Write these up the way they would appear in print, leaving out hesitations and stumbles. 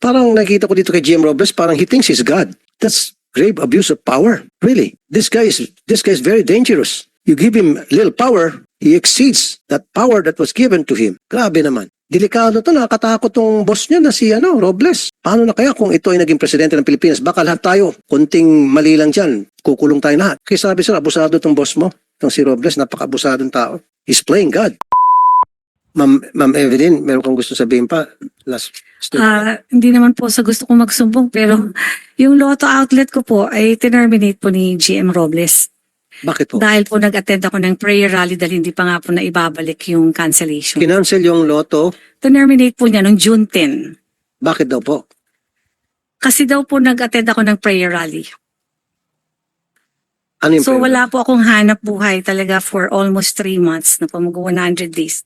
Parang nakita ko dito kay GM Robles, parang he thinks he's God. That's grave abuse of power. Really. This guy is very dangerous. You give him little power, he exceeds that power that was given to him. Grabe naman. Delikado to, nakakatakot tong boss niya na si Robles. Paano na kaya kung ito ay naging presidente ng Pilipinas? Baka lahat tayo, konting mali lang dyan, kukulong tayo lahat. Kaya sabi sir, abusado tong boss mo, itong si Robles, napaka-abusadong tao. He's playing God. Ma'am Evelyn, meron kang gusto sabihin pa? Last statement. Hindi naman po sa gusto kong magsumbong, pero yung Lotto outlet ko po ay terminate po ni GM Robles. Bakit po? Dahil po nag-attend ako ng prayer rally dahil hindi pa nga po na ibabalik yung cancellation. Kinancel yung Lotto. Terminate po niya noong June 10. Bakit daw po? Kasi daw po nag-attend ako ng prayer rally. Ano yung So prayer? wala po akong hanap buhay talaga for almost 3 months na po mag-100 days.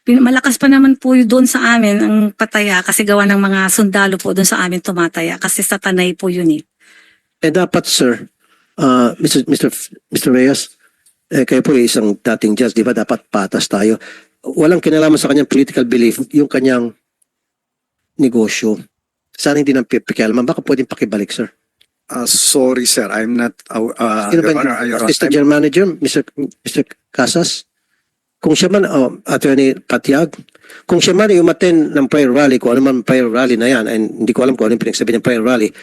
Malakas pa naman po yun doon sa amin ang pataya kasi gawa ng mga sundalo po doon sa amin tumataya kasi sa Tanay po yun eh. Eh dapat sir, Mr. Reyes, kayo po isang dating judge, di ba dapat patas tayo? Walang kinalaman sa kanyang political belief, yung kanyang negosyo. Sana hindi nang pikialaman. Baka pwedeng pakibalik, sir. Sorry, sir. I'm not. Sino ba Your Honor, yung Your Honor, Assistant General Manager, Mr. Casas? Kung siya man, Attorney Patiag, kung siya man ay umaten ng prayer rally, kung ano man prayer rally na yan, and hindi ko alam kung ano yung pinagsabi ng prayer rally,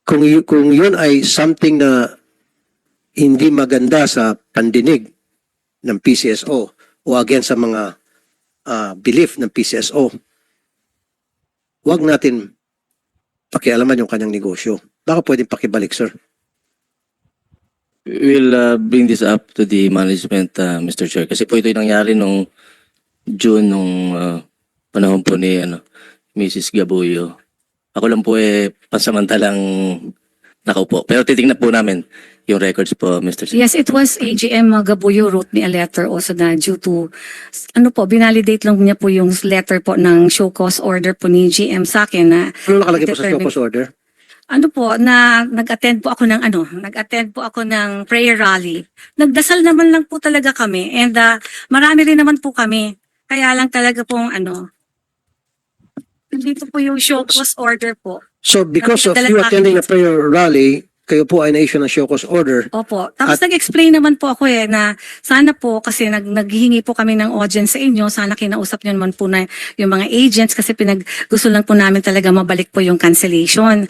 kung yun ay something na hindi maganda sa pandinig ng PCSO o against sa mga belief ng PCSO, wag natin pakialaman yung kanyang negosyo. Baka pwedeng pakibalik, sir. We'll bring this up to the management, Mr. Chair. Kasi po ito yung nangyari nung June, nung panahon po ni Mrs. Gabuyo. Ako lang po pansamantalang nakaupo. Pero titingnan po namin yung records po, Mr. Chair. Yes, it was AGM Gabuyo wrote me a letter also na due to, binalidate lang niya po yung letter po ng show cause order po ni GM sa akin na Ano nakalagay po sa show cause order? nag-attend po ako ng prayer rally. Nagdasal naman lang po talaga kami and marami rin naman po kami. Kaya lang talaga pong dito po yung show cause order po. So because of Nakadala you namin attending a dito. prayer rally, kayo po ay na-issue ng show cause order. Opo. Tapos nag-explain naman po ako na sana po kasi naghihingi po kami ng audience sa inyo. Sana kinausap nyo naman po na yung mga agents kasi gusto lang po namin talaga mabalik po yung cancellation.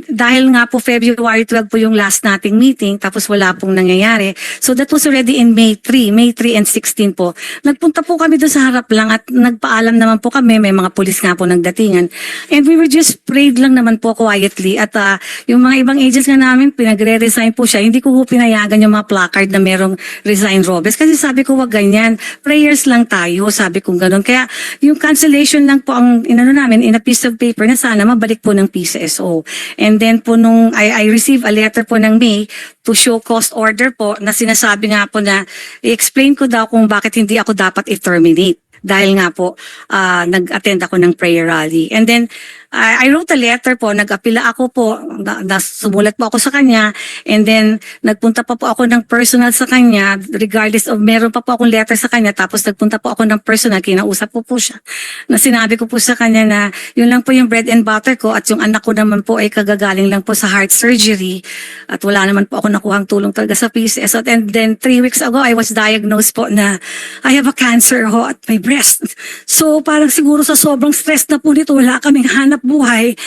Dahil nga po February 12 po yung last nating meeting tapos wala pong nangyayari. So that was already in May 3 and 16 po. Nagpunta po kami doon sa harap lang at nagpaalam naman po kami. May mga pulis nga po nagdatingan. And we were just prayed lang naman po quietly at yung mga ibang agents nga namin, pinagre-resign po siya. Hindi ko po pinayagan yung mga placard na merong resign Robles. Kasi sabi ko, wag ganyan. Prayers lang tayo. Sabi ko gano'n. Kaya yung cancellation lang po ang namin in a piece of paper na sana mabalik po ng PCSO. And then po nung I received a letter po ng May to show cause order po na sinasabi nga po na i-explain ko daw kung bakit hindi ako dapat i-terminate. Dahil nga po, nag-attend ako ng prayer rally. And then, I wrote a letter po, nag-apila ako po, sumulat po ako sa kanya, and then nagpunta pa po ako ng personal sa kanya, regardless of meron pa po akong letter sa kanya, tapos nagpunta po ako ng personal, kinausap po siya, na sinabi ko po sa kanya na yun lang po yung bread and butter ko, at yung anak ko naman po ay kagagaling lang po sa heart surgery, at wala naman po ako nakuhang tulong talaga sa PCS. And then 3 weeks ago, I was diagnosed po na I have a cancer ho at my breast. So parang siguro sa sobrang stress na po nito, wala kaming hanap buhay,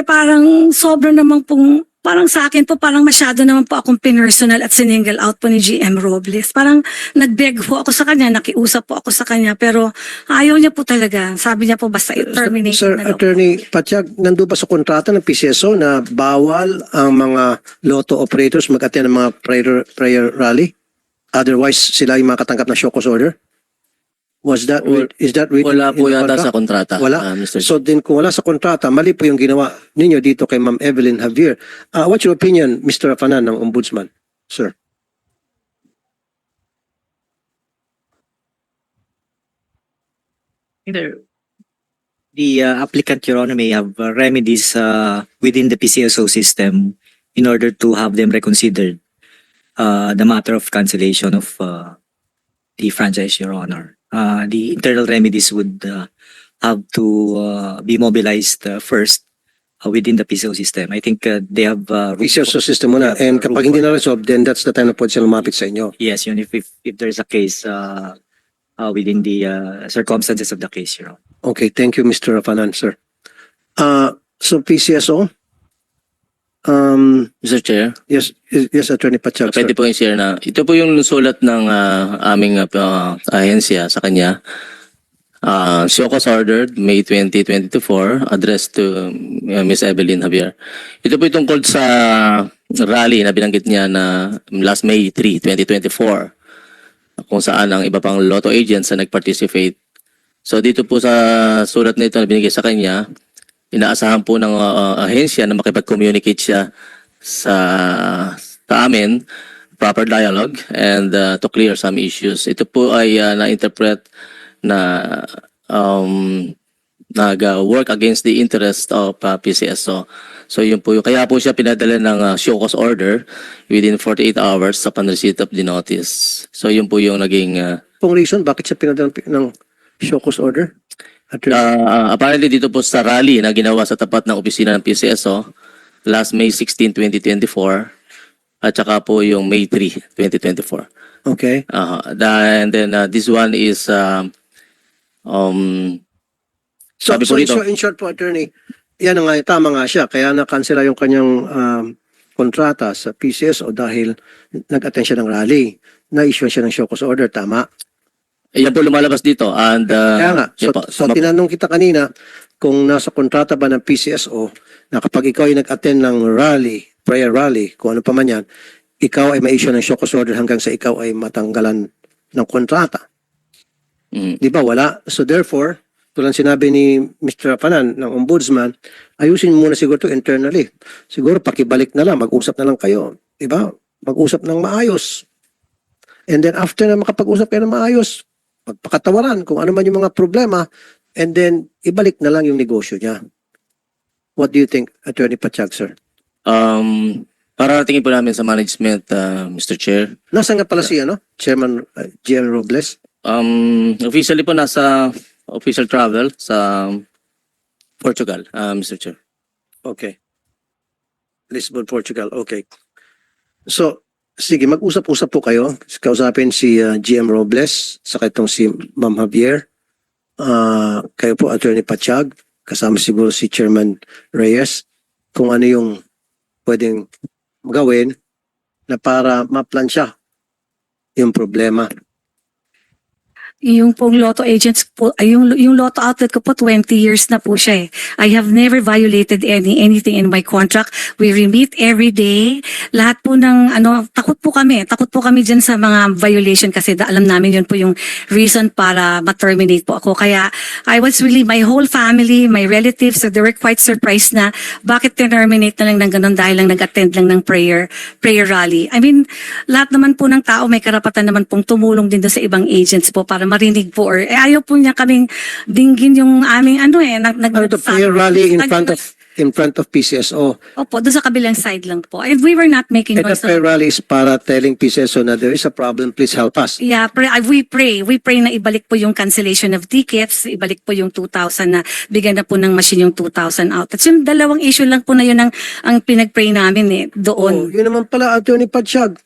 parang sobrang naman pong, parang sa akin po, parang masyado naman po akong pinersonal at siningle out po ni GM Robles. Parang nag-beg po ako sa kanya, nakiusap po ako sa kanya, pero ayaw niya po talaga. Sabi niya po basta i-terminate Sir na daw. Attorney Patiag, nandun ba sa kontrata ng PCSO na bawal ang mga lotto operators mag-attend ng mga prayer rally? Otherwise, sila yung makatanggap ng show cause order? Is that written Wala po in the yata contract? sa kontrata, Wala? Mr. Chair. So din kung wala sa kontrata, mali po yung ginawa ninyo dito kay Ma'am Evelyn Javier. What's your opinion, Mr. Afanan ng Ombudsman? Sir. Either the applicant, Your Honor, may have remedies within the PCSO system in order to have them reconsidered the matter of cancellation of the franchise, Your Honor. The internal remedies would have to be mobilized first within the PCO system. I think they have room PCSO for- system muna. Yeah, And room kapag hindi for- na-resolve, then that's the time na pwede sila lumapit sa inyo. Yes, yun, if there's a case within the circumstances of the case, Your Honor. Okay, thank you, Mr. Rafanan, sir. So PCSO, Mr. Chair, yes, Attorney Pachag, sir. pwede po yung share na. Ito po yung sulat ng aming ahensya sa kanya. Siokos ordered May 20, 2024, addressed to Miss Evelyn Javier. Ito po yung tungkol sa rally na binanggit niya na last May 3, 2024, kung saan ang iba pang lotto agents na nag-participate. So dito po sa sulat na ito na binigay sa kanya, inaasahan po ng ahensya na makipag-communicate siya sa amin, proper dialogue, and to clear some issues. Ito po ay na-interpret na nag-work against the interest of PCSO. So yun po, kaya po siya pinadala ng show cause order within 48 hours sa receipt of the notice. So yun po yung naging Pong reason, bakit siya pinadala ng show cause order? Attorney, apparently dito po sa rally na ginawa sa tapat ng opisina ng PCSO last May 16, 2024 at saka po yung May 3, 2024. okay. And then this one is So, sabi po dito, in short po, Attorney, yan nga, tama nga siya. Kaya na-cancela yung kanyang kontrata sa PCSO dahil nag-attend siya ng rally. Na-issue siya ng show cause order, tama? yan po lumalabas dito. And, Kaya nga, yan po. so tinanong kita kanina kung nasa kontrata ba ng PCSO na kapag ikaw ay nag-attend ng rally, prayer rally, kung ano pa man yan, ikaw ay ma-issue ng show cause order hanggang sa ikaw ay matanggalan ng kontrata. Di ba? Wala. So therefore, tulad sinabi ni Mr. Rafanan ng Ombudsman, ayusin muna siguro to internally. Siguro pakibalik na lang, mag-usap na lang kayo. Di ba? Mag-usap ng maayos. And then after na makapag-usap kayo ng maayos, magpakatawaran kung ano man yung mga problema, and then ibalik na lang yung negosyo niya. What do you think, Attorney Pachag, sir? Para tingin po namin sa management, Mr. Chair. Nasaan nga pala si Chairman GM Robles? Officially po nasa official travel sa Portugal, Mr. Chair. Okay. Lisbon, Portugal. Okay. So, sige, mag-usap-usap po kayo. Kausapin si GM Robles, saka itong si Ma'am Javier. Kayo po, Attorney Pachag, kasama siguro si Chairman Reyes, kung ano yung pwedeng gawin na para maplansya yung problema. Yung pong lotto agents po, ay yung lotto outlet ko po 20 years na po siya eh. I have never violated anything in my contract. We remit every day. Lahat po ng takot po kami diyan sa mga violation kasi alam namin yun po yung reason para ma-terminate po ako. Kaya I was really, my whole family, my relatives, so they were quite surprised na bakit terminate na lang ng ganun dahil lang nag-attend lang ng prayer rally. I mean, lahat naman po ng tao may karapatan naman pong tumulong din doon sa ibang agents po para marinig po or ayaw po niya kaming dinggin yung aming The prayer rally in front of PCSO. Opo, doon sa kabilang side lang po. And we were not making And the noise. prayer rally is para telling PCSO na there is a problem, please help us. Yeah, we pray. We pray na ibalik po yung cancellation of tickets, ibalik po yung 2,000 na bigyan na po ng machine yung 2,000 outlets. Yung dalawang issue lang po na yun ang pinag-pray namin doon. Yun naman pala, Attorney Pachag.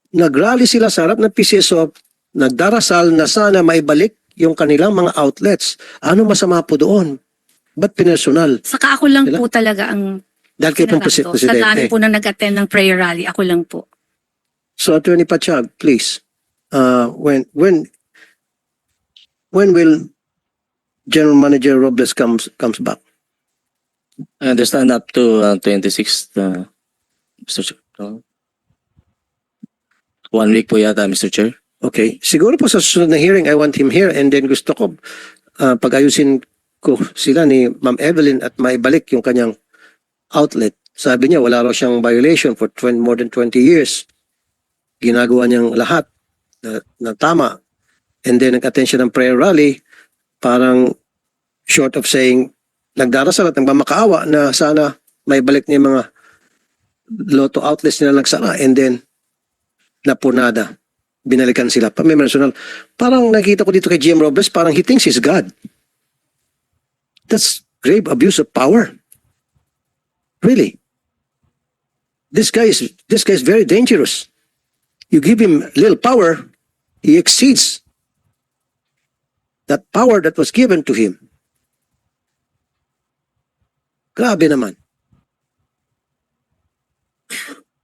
Nag-rally sila sa harap ng PCSO, nagdarasal na sana maibalik yung kanilang mga outlets. Ano masama po doon? Ba't pinersonal? Saka ako lang Sila? po talaga ang Dahil kayo pong Sa dami presidente. po na nag-attend ng prayer rally, ako lang po. So, Attorney Pachag, please, when will General Manager Robles comes back? I understand up to 26th, Mr. Chair. 1 week po yata, Mr. Chair. Okay. Siguro po sa susunod na hearing, I want him here and then gusto ko pag-ayusin ko sila ni Ma'am Evelyn at maibalik yung kanyang outlet. Sabi niya, wala raw siyang violation for more than 20 years. Ginagawa niyang lahat na tama. And then nag-attend siya ng prayer rally, parang short of saying, nagdarasal at nagmamakaawa na sana maibalik niya yung mga lotto outlets nila nagsara and then napunada. Binalikan sila. May personal. Parang nakita ko dito kay GM Robles, parang he thinks he's God. That's grave abuse of power. Really. This guy is very dangerous. You give him little power, he exceeds that power that was given to him. Grabe naman.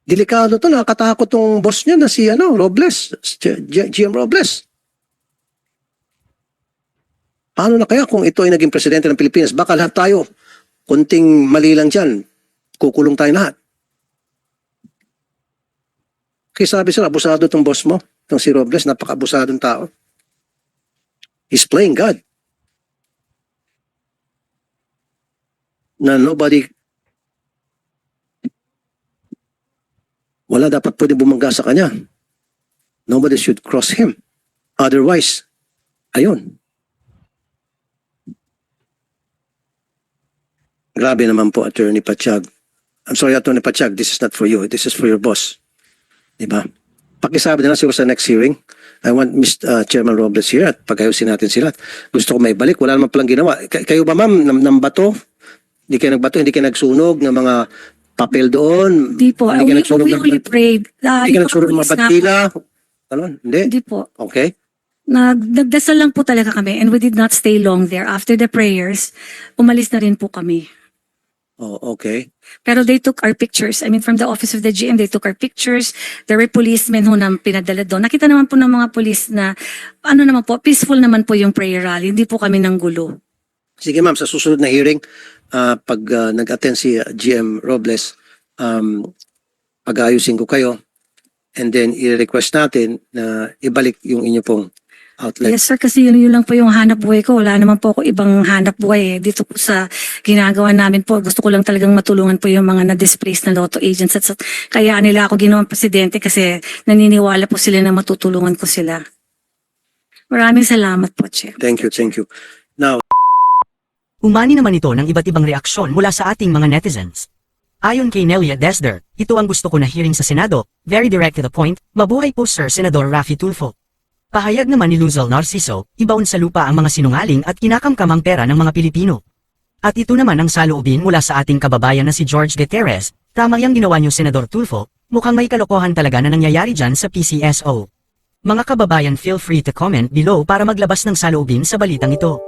Delikado to, nakakatakot tong boss niya na si Robles, GM Robles. Paano na kaya kung ito ay naging presidente ng Pilipinas? Baka lahat tayo, kunting mali lang dyan, kukulong tayo lahat. Kaya sabi sila, abusado tong boss mo, itong si Robles, napaka-abusadong tao. He's playing God. Na wala dapat pwede bumangga sa kanya. Nobody should cross him. Otherwise, ayun. Grabe naman po, Attorney Pachag. I'm sorry, Attorney Pachag, this is not for you. This is for your boss. Diba? Pakisabi na lang siguro sa next hearing. I want Mr. Chairman Robles here at pag-ayusin natin sila. Gusto ko may balik. Wala naman palang ginawa. Kayo ba, ma'am, ng bato? Hindi kayo nagbato? Hindi kayo nagsunog ng mga papel doon? Di po. Hindi kayo We nagsunog ng only prayed. Hindi kayo nagsunog ng mga batila? Ano? Hindi? Hindi po. Okay. Nagdasal lang po talaga kami and we did not stay long there. After the prayers, umalis na rin po kami. Oh, okay. Pero they took our pictures. I mean, from the office of the GM, they took our pictures. There were policemen who na pinadala doon. Nakita naman po ng mga police na, naman po, peaceful naman po yung prayer rally. Hindi po kami ng gulo. Sige ma'am, sa susunod na hearing, pag nag-attend si GM Robles, pag-ayusin ko kayo and then i-request natin na ibalik yung inyo pong outlet. Yes sir, kasi yun lang po yung hanap buhay ko. Wala naman po ako ibang hanap buhay. Dito po sa ginagawa namin po, gusto ko lang talagang matulungan po yung mga na-displaced na lotto agents. At kaya nila ako ginawang presidente kasi naniniwala po sila na matutulungan ko sila. Maraming salamat po, Chair. Thank you, thank you. Now, Umani naman ito ng iba't ibang reaksyon mula sa ating mga netizens. Ayon kay Nelia Desder, ito ang gusto ko na hearing sa Senado, very direct to the point, mabuhay po Sir Senador Raffy Tulfo. Pahayag naman ni Luzal Narciso, ibaon sa lupa ang mga sinungaling at kinakamkamang pera ng mga Pilipino. At ito naman ang saloobin mula sa ating kababayan na si George Gutierrez, tama yang ginawa niyo Senador Tulfo, mukhang may kalokohan talaga na nangyayari dyan sa PCSO. Mga kababayan, feel free to comment below para maglabas ng saloobin sa balitang ito.